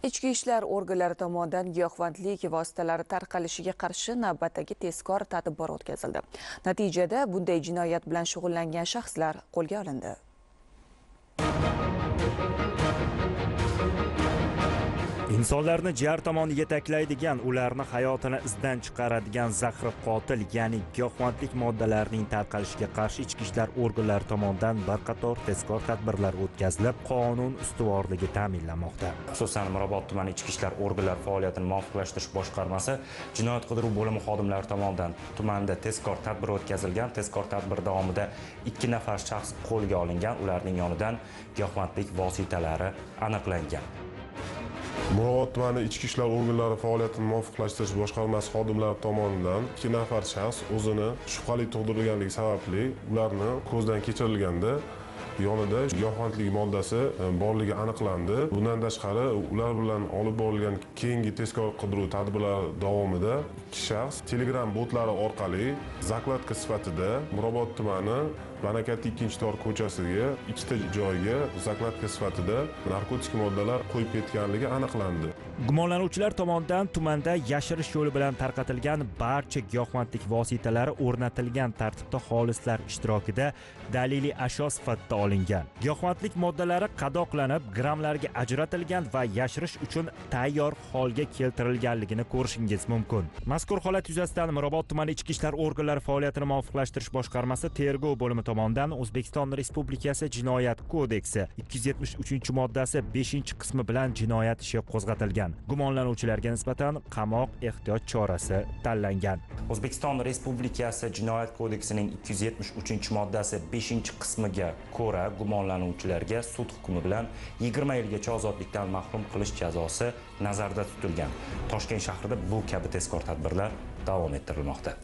Ichki ishlar organlari tomonidan giyohvandlik vositalari tarqalishiga qarshi navbatdagi tezkor tadbir o'tkazildi. Natijada bunday jinoyat bilan shug'ullangan shaxslar qo'lga olindi. Insonlarni jar tomon yetaklaydigan, ularni hayotini izdan chiqaradigan zahri qotil, ya'ni giyohvandlik moddalarining tarqalishiga qarshi ichki ishlar organlari tomonidan bir qator tezkor tadbirlar o'tkazilib, qonun ustuvorligi ta'minlanmoqda. Xususan, Mirobod tumani ichki ishlar organlari faoliyatini muvofiqlashtirish boshqarmasi jinoyat qidiruv bo'limi xodimlari tomonidan tumanda tezkor tadbir o'tkazilgan. Tezkor tadbir davomida 2 nafar shaxs qo'lga olingan, ularning yonidan giyohvandlik vositalari aniqlangan. Mirobod tumani ichki ishlar organlari faoliyatini muvofiqlashtirish boshqarmasi xodimlari tomonidan 2 nafar shaxs o'zini shubhali tug'dirilganligi sababli ularni ko'zdan kechirilganda yonida giyohvandlik moddasi borligi aniqlandi. Bundan tashqari ular bilan olib borilgan keyingi tezkor qidiruv tadbirlari davomida 2 shaxs Telegram botlari orqali zakladka sifatida Mirobod tumani Banakati 2-tor ko'chasiga 2 ta joyga zakladka sifatida narkotik moddalar qo'yib ketganligi aniqlandi. Gumonlanuvchilar tomonidan tumanda yashirish yo'li bilan tarqatilgan barcha giyohvandlik vositalari o'rnatilgan tartibda xolislar ishtirokida daliliy ashyo sifatida olingan. Giyohvandlik moddalari qadoqlanib, grammlarga ajratilgan va yashirish uchun tayyor holga keltirilganligini ko'rishingiz mumkin. Mazkur holat yuzasidan Mirobod tumani ichki ishlar organlari faoliyatini muvofiqlashtirish boshqarmasi tergov bo'limi tomonidan O'zbekiston Respublikasi Jinoyat kodeksi 273-moddasi 5-qismi bilan jinoyat ishi qo'zg'atilgan. Gumonlanuvchilarga nisbatan qamoq ehtiyot chorasi tanlangan. O'zbekiston Respublikasi Jinoyat kodeksining 273-moddasi 5-qismiga ko'ra gumonlanuvchilarga sud hukmi bilan 20 yilgacha ozodlikdan mahrum qilish jazosi nazarda tutilgan. Toshkent shahrida bu kabi tezkor tadbirlar davom ettirilmoqda.